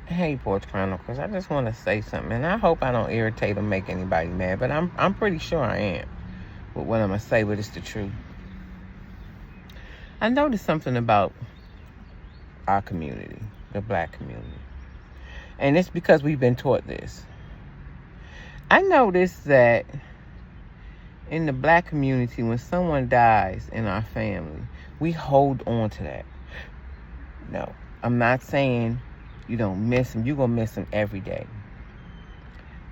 Hey, Porch Chronicles. I just want to say something, and I hope I don't irritate or make anybody mad, but I'm pretty sure I am with what I'm gonna say, but it's the truth. I noticed something about our community, the black community, and it's because we've been taught this. I noticed that in the black community, when someone dies in our family, we hold on to that. No, I'm not saying you don't miss them. You're going to miss them every day.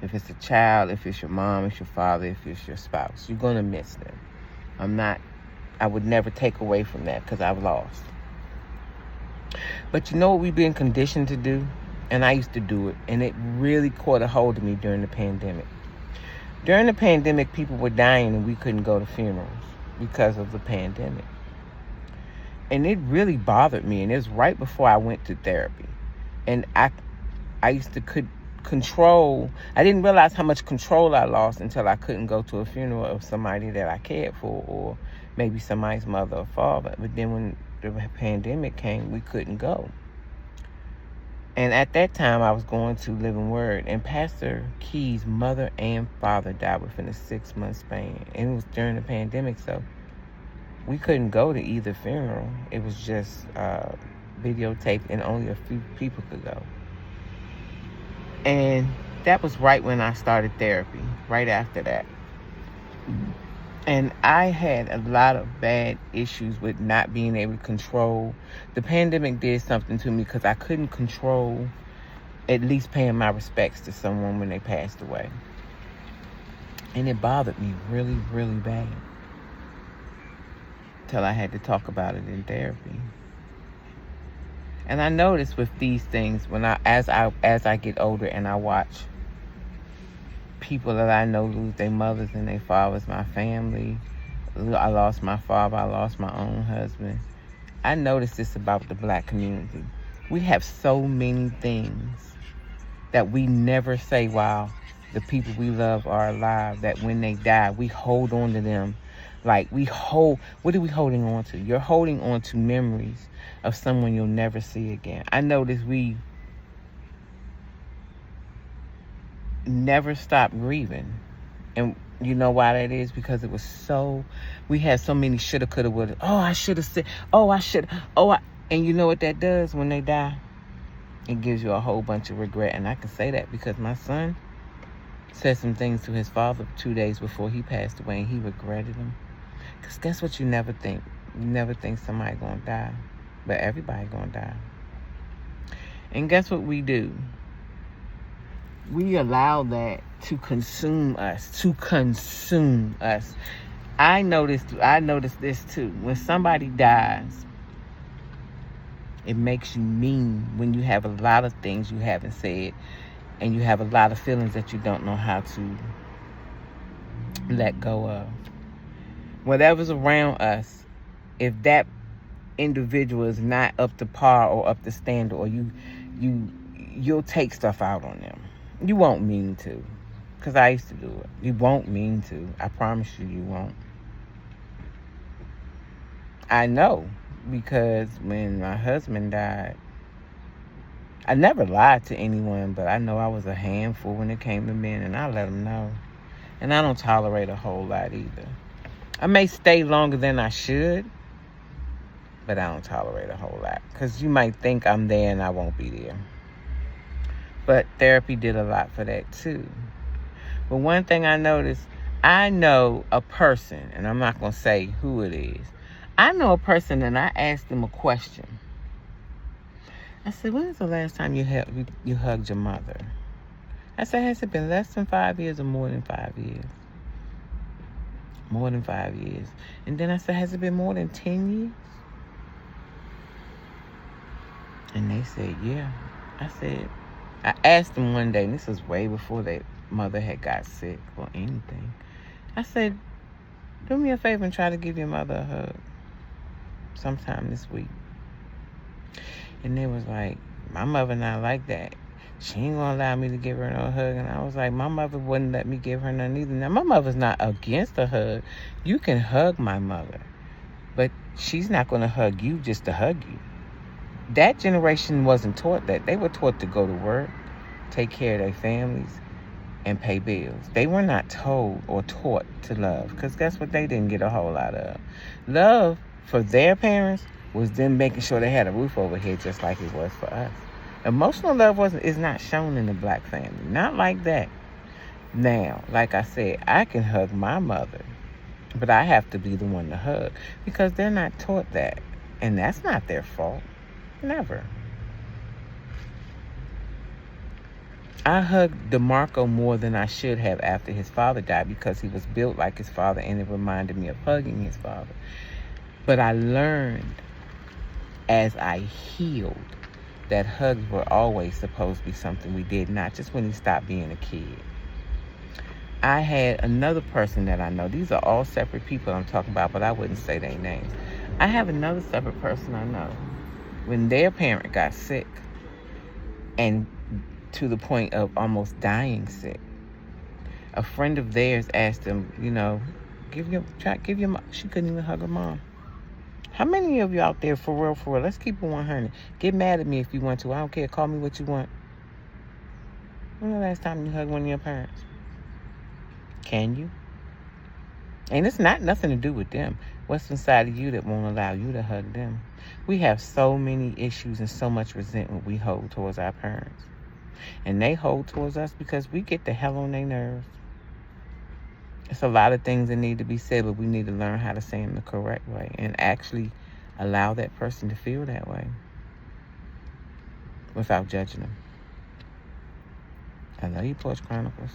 If it's a child, if it's your mom, if it's your father, if it's your spouse, you're going to miss them. I would never take away from that because I've lost. But you know what we've been conditioned to do? And I used to do it, and it really caught a hold of me during the pandemic. During the pandemic, people were dying and we couldn't go to funerals because of the pandemic. And it really bothered me, and it was right before I went to therapy. And I used to control. I didn't realize how much control I lost until I couldn't go to a funeral of somebody that I cared for, or maybe somebody's mother or father. But then when the pandemic came, we couldn't go. And at that time, I was going to Living Word, and Pastor Key's mother and father died within a 6-month span. And it was during the pandemic, so we couldn't go to either funeral. It was just videotaped, and only a few people could go. And that was right when I started therapy, right after that. And I had a lot of bad issues with not being able to control. The pandemic did something to me because I couldn't control at least paying my respects to someone when they passed away. And it bothered me really, really bad. Till I had to talk about it in therapy. And I noticed with these things, as I get older and I watch people that I know lose their mothers and their fathers, my family. I lost my father. I lost my own husband. I noticed this about the black community. We have so many things that we never say while the people we love are alive, that when they die, we hold on to them. Like what are we holding on to? You're holding on to memories of someone you'll never see again. I noticed we never stopped grieving. And you know why that is? Because we had so many shoulda, coulda, woulda. Oh, I should have said, oh, I should, and you know what that does when they die? It gives you a whole bunch of regret. And I can say that because my son said some things to his father 2 days before he passed away, and he regretted them. Because guess what? You never think somebody gonna die, but everybody gonna die. And guess what we do? We allow that to consume us. I noticed this too. When somebody dies, it makes you mean when you have a lot of things you haven't said, and you have a lot of feelings that you don't know how to let go of. Whatever's around us, if that individual is not up to par or up to standard, or you'll take stuff out on them. You won't mean to, because I used to do it. You won't mean to. I promise you won't. I know, because when my husband died, I never lied to anyone, but I know I was a handful when it came to men, and I let them know. And I don't tolerate a whole lot either. I may stay longer than I should, but I don't tolerate a whole lot, because you might think I'm there and I won't be there. But therapy did a lot for that too. But one thing I noticed, I know a person, and I'm not going to say who it is. I know a person, and I asked them a question. I said, when was the last time you hugged your mother? I said, has it been less than 5 years or more than 5 years? More than 5 years. And then I said, has it been more than 10 years? And they said, yeah. I asked them one day, and this was way before their mother had got sick or anything. I said, do me a favor and try to give your mother a hug sometime this week. And they was like, my mother not like that. She ain't gonna allow me to give her no hug. And I was like, my mother wouldn't let me give her none either. Now, my mother's not against a hug. You can hug my mother, but she's not gonna hug you just to hug you. That generation wasn't taught that. They were taught to go to work, take care of their families, and pay bills. They were not told or taught to love, because guess what they didn't get a whole lot of? Love for their parents was them making sure they had a roof over head, just like it was for us. Emotional love is not shown in the black family. Not like that. Now, like I said, I can hug my mother, but I have to be the one to hug because they're not taught that. And that's not their fault. Never. I hugged DeMarco more than I should have after his father died because he was built like his father and it reminded me of hugging his father. But I learned as I healed that hugs were always supposed to be something we did, not just when he stopped being a kid. I had another person that I know. These are all separate people I'm talking about, but I wouldn't say their names. I have another separate person I know. When their parent got sick, and to the point of almost dying sick, a friend of theirs asked them, give your mom. She couldn't even hug her mom. How many of you out there, for real, let's keep it 100. Get mad at me if you want to. I don't care. Call me what you want. When the last time you hugged one of your parents? Can you? And it's not nothing to do with them. What's inside of you that won't allow you to hug them? We have so many issues and so much resentment we hold towards our parents. And they hold towards us because we get the hell on their nerves. It's a lot of things that need to be said, but we need to learn how to say them the correct way and actually allow that person to feel that way without judging them. I love you, Porch Chronicles.